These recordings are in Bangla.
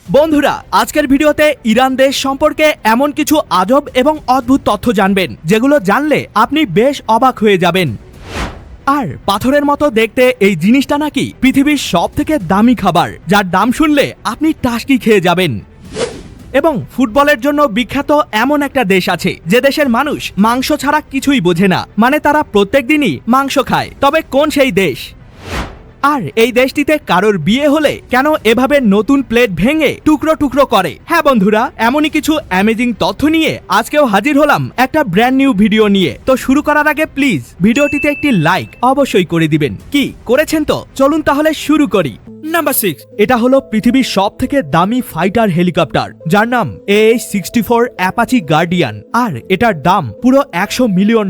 বন্ধুরা, আজকের ভিডিওতে ইরান দেশ সম্পর্কে এমন কিছু আজব এবং অদ্ভুত তথ্য জানবেন যেগুলো জানলে আপনি বেশ অবাক হয়ে যাবেন। আর পাথরের মতো দেখতে এই জিনিসটা নাকি পৃথিবীর সবথেকে দামি খাবার, যার দাম শুনলে আপনি টাসকি খেয়ে যাবেন। এবং ফুটবলের জন্য বিখ্যাত এমন একটা দেশ আছে যে দেশের মানুষ মাংস ছাড়া কিছুই বোঝে না, মানে তারা প্রত্যেক দিনই মাংস খায়। তবে কোন সেই দেশ? আর এই দেশটিতে কারোর বিয়ে হলে কেন এভাবে নতুন প্লেট ভেঙে টুকরো টুকরো করে? হ্যাঁ বন্ধুরা, এমনই কিছু অ্যামেজিং তথ্য নিয়ে আজকেও হাজির হলাম একটা ব্র্যান্ড নিউ ভিডিও নিয়ে। তো শুরু করার আগে প্লিজ ভিডিওটিতে একটি লাইক অবশ্যই করে দিবেন। কি করেছেন তো? চলুন তাহলে শুরু করি। নাম্বার 6, এটা হলো পৃথিবীর সব থেকে দামি ফাইটার হেলিকপ্টার, যার নাম AH-64 অ্যাপাচি গার্ডিয়ান। আর এটার দাম পুরো $100 মিলিয়ন,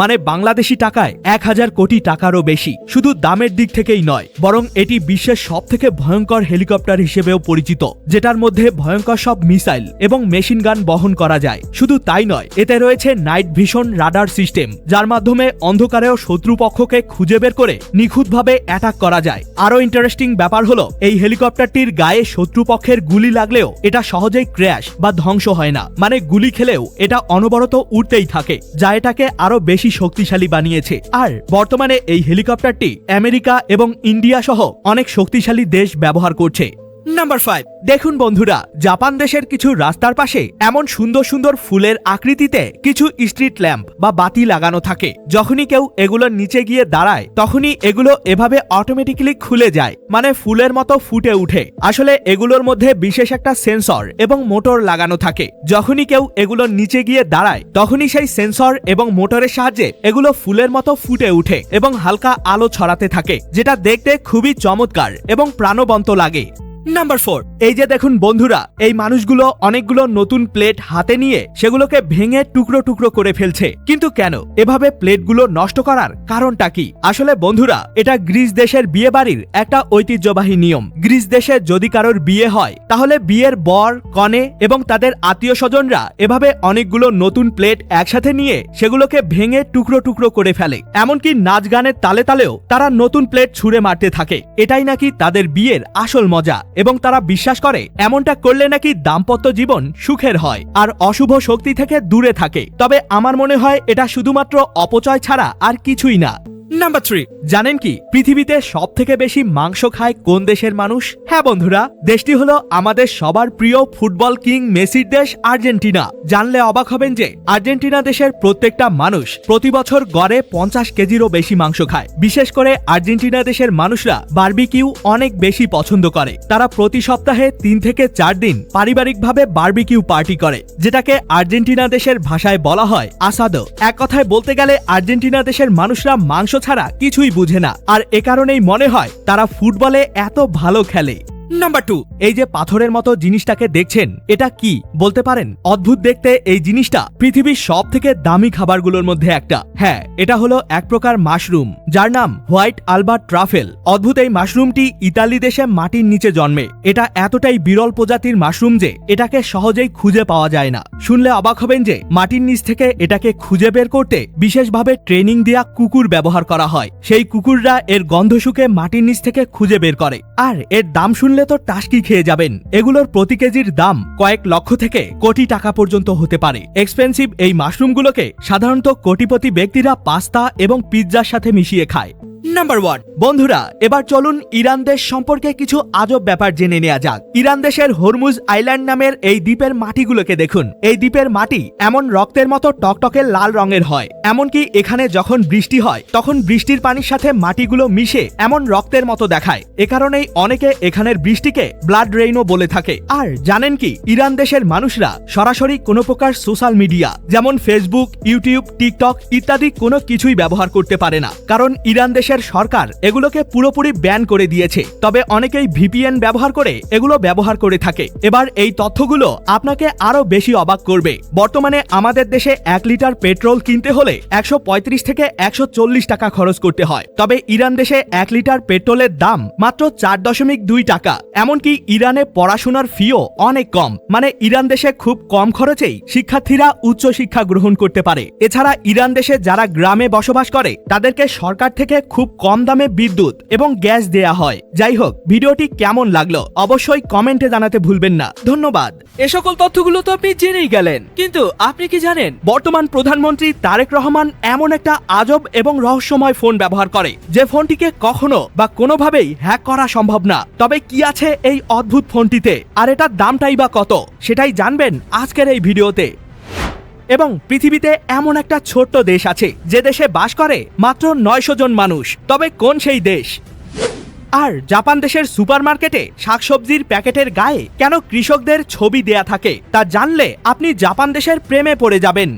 মানে বাংলাদেশি টাকায় 1000 কোটি টাকারও বেশি। শুধু দামের দিক থেকেই নয়, বরং এটি বিশ্বের সব থেকে ভয়ঙ্কর হেলিকপ্টার হিসেবেও পরিচিত, যেটার মধ্যে ভয়ঙ্কর সব মিসাইল এবং মেশিন গান বহন করা যায়। শুধু তাই নয়, এতে রয়েছে নাইট ভিশন রাডার সিস্টেম, যার মাধ্যমে অন্ধকারেও শত্রুপক্ষকে খুঁজে বের করে নিখুঁতভাবে অ্যাটাক করা যায়। আরো ইন্টারেস্টিং ব্যাপার হলো, এই হেলিকপ্টারটির গায়ে শত্রুপক্ষের গুলি লাগলেও এটা সহজেই ক্র্যাশ বা ধ্বংস হয় না, মানে গুলি খেলেও এটা অনবরত উড়তেই থাকে, যা এটাকে আরো বেশি শক্তিশালী বানিয়েছে। আর বর্তমানে এই হেলিকপ্টারটি আমেরিকা এবং ইন্ডিয়া সহ অনেক শক্তিশালী দেশ ব্যবহার করছে। নাম্বার 5, দেখুন বন্ধুরা, জাপান দেশের কিছু রাস্তার পাশে এমন সুন্দর সুন্দর ফুলের আকৃতিতে কিছু স্ট্রিট ল্যাম্প বা বাতি লাগানো থাকে। যখনই কেউ এগুলোর নিচে গিয়ে দাঁড়ায়, তখনই এগুলো এভাবে অটোমেটিক্যালি খুলে যায়, মানে ফুলের মতো ফুটে উঠে। আসলে এগুলোর মধ্যে বিশেষ একটা সেন্সর এবং মোটর লাগানো থাকে। যখনই কেউ এগুলোর নিচে গিয়ে দাঁড়ায়, তখনই সেই সেন্সর এবং মোটরের সাহায্যে এগুলো ফুলের মতো ফুটে উঠে এবং হালকা আলো ছড়াতে থাকে, যেটা দেখতে খুবই চমৎকার এবং প্রাণবন্ত লাগে। নাম্বার 4, এই যে দেখুন বন্ধুরা, এই মানুষগুলো অনেকগুলো নতুন প্লেট হাতে নিয়ে সেগুলোকে ভেঙে টুকরো টুকরো করে ফেলছে। কিন্তু কেন এভাবে প্লেটগুলো নষ্ট করার কারণটা কি? আসলে বন্ধুরা, এটা গ্রিস দেশের বিয়ে বাড়ির একটা ঐতিহ্যবাহী নিয়ম। গ্রিস দেশে যদি কারোর বিয়ে হয়, তাহলে বিয়ের বর, কনে এবং তাদের আত্মীয় স্বজনরা এভাবে অনেকগুলো নতুন প্লেট একসাথে নিয়ে সেগুলোকে ভেঙে টুকরো টুকরো করে ফেলে। এমনকি নাচ গানের তালে তালেও তারা নতুন প্লেট ছুঁড়ে মারতে থাকে। এটাই নাকি তাদের বিয়ের আসল মজা, এবং তারা বিশ্বাস করে এমনটা করলে নাকি দাম্পত্য জীবন সুখের হয় আর অশুভ শক্তি থেকে দূরে থাকে। তবে আমার মনে হয় এটা শুধুমাত্র অপচয় ছাড়া আর কিছুই না। নাম্বার 3, জানেন কি পৃথিবীতে সব থেকে বেশি মাংস খায় কোন দেশের মানুষ? হ্যাঁ বন্ধুরা, দেশটি হলো আমাদের সবার প্রিয় ফুটবল কিং মেসির দেশ আর্জেন্টিনা। জানলে অবাক হবেন যে আর্জেন্টিনা দেশের প্রত্যেকটা মানুষ প্রতি বছর গড়ে 50 কেজিরও বেশি মাংস খায়। বিশেষ করে আর্জেন্টিনা দেশের মানুষরা বারবিকিউ অনেক বেশি পছন্দ করে। তারা প্রতি সপ্তাহে 3 থেকে 4 দিন পারিবারিকভাবে বারবিকিউ পার্টি করে, যেটাকে আর্জেন্টিনা দেশের ভাষায় বলা হয় আসাদো। এক কথায় বলতে গেলে আর্জেন্টিনা দেশের মানুষরা মাংস ছাড়া কিছুই বুঝে না, আর এ কারণেই মনে হয় তারা ফুটবলে এত ভালো খেলে। নাম্বার 2, এই যে পাথরের মতো জিনিসটাকে দেখছেন, এটা কি বলতে পারেন? অদ্ভুত দেখতে এই জিনিসটা পৃথিবীর সব থেকে দামি খাবারগুলোর মধ্যে একটা। হ্যাঁ, এটা হলো এক প্রকার মাশরুম, যার নাম হোয়াইট আলবার্ট ট্রাফেল। অদ্ভুত এই মাশরুমটি ইতালি দেশে মাটির নিচে জন্মে। এটা এতটাই বিরল প্রজাতির মাশরুম যে এটাকে সহজেই খুঁজে পাওয়া যায় না। শুনলে অবাক হবেন যে মাটির নিচ থেকে এটাকে খুঁজে বের করতে বিশেষভাবে ট্রেনিং দেয়া কুকুর ব্যবহার করা হয়। সেই কুকুররা এর গন্ধ শুকে মাটির নিচ থেকে খুঁজে বের করে। আর এর দাম শুনলে তো টাসকি খেয়ে যাবেন। এগুলোর প্রতি কেজির দাম কয়েক লক্ষ থেকে কোটি টাকা পর্যন্ত হতে পারে। এক্সপেন্সিভ এই মাশরুমগুলোকে সাধারণত কোটিপতি ব্যক্তিরা পাস্তা এবং পিৎজার সাথে মিশিয়ে খায়। নাম্বার 1, বন্ধুরা, এবার চলুন ইরান দেশ সম্পর্কে কিছু আজব ব্যাপার জেনে নেওয়া যাক। ইরান দেশের হরমুজ আইল্যান্ড নামের এই দ্বীপের মাটিগুলোকে দেখুন। এই দ্বীপের মাটি এমন রক্তের মতো টকটকে লাল রঙের হয়। এমনকি এখানে যখন বৃষ্টি হয়, তখন বৃষ্টির পানির সাথে মাটিগুলো মিশে এমন রক্তের মতো দেখায়। এ কারণেই অনেকে এখানের বৃষ্টিকে ব্লাড রেইনও বলে থাকে। আর জানেন কি, ইরান দেশের মানুষরা সরাসরি কোনো প্রকার সোশ্যাল মিডিয়া যেমন ফেসবুক, ইউটিউব, টিকটক ইত্যাদি কোনো কিছুই ব্যবহার করতে পারে না, কারণ ইরান দেশের সরকার এগুলোকে পুরোপুরি ব্যান করে দিয়েছে। তবে অনেকেই ভিপিএন ব্যবহার করে এগুলো ব্যবহার করে থাকে। এবার এই তথ্যগুলো আপনাকে আরো বেশি অবাক করবে। বর্তমানে আমাদের দেশে 1 লিটার পেট্রোল কিনতে হলে 135 থেকে 140 টাকা খরচ করতে হয়। তবে ইরান দেশে 1 লিটার পেট্রোলের দাম মাত্র 4.2 টাকা। এমনকি ইরানে পড়াশোনার ফিও অনেক কম, মানে ইরান দেশে খুব কম খরচেই শিক্ষার্থীরা উচ্চশিক্ষা গ্রহণ করতে পারে। এছাড়া ইরান দেশে যারা গ্রামে বসবাস করে তাদেরকে সরকার থেকে খুব খুব কম দামে বিদ্যুৎ এবং গ্যাস দেয়া হয়। যাই হোক, ভিডিওটি কেমন লাগলো অবশ্যই কমেন্টে জানাতে ভুলবেন না। ধন্যবাদ। এ সকল তথ্যগুলো তো আপনি জেনেই গেলেন, কিন্তু আপনি কি জানেন বর্তমান প্রধানমন্ত্রী তারেক রহমান এমন একটা আজব এবং রহস্যময় ফোন ব্যবহার করে যে ফোনটিকে কখনো বা কোনোভাবেই হ্যাক করা সম্ভব না। তবে কি আছে এই অদ্ভুত ফোনটিতে, আর এটার দামটাই বা কত, সেটাই জানবেন আজকের এই ভিডিওতে। এবং পৃথিবীতে এমন একটা ছোট্ট দেশ আছে যে দেশে বাস করে মাত্র 900 জন মানুষ। তবে কোন সেই দেশ? আর জাপান দেশের সুপারমার্কেটে শাকসবজির প্যাকেটের গায়ে কেন কৃষকদের ছবি দেয়া থাকে তা জানলে আপনি জাপান দেশের প্রেমে পড়ে যাবেন।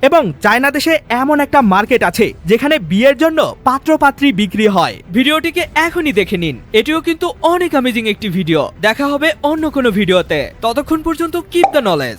এবং চায়না দেশে এমন একটা মার্কেট আছে যেখানে বিয়ের জন্য পাত্রপাত্রী বিক্রি হয়। ভিডিওটিকে এখনই দেখে নিন, এটিও কিন্তু অনেক অ্যামেজিং একটি ভিডিও। দেখা হবে অন্য কোনো ভিডিওতে, ততক্ষণ পর্যন্ত কিপ দ্য নলেজ।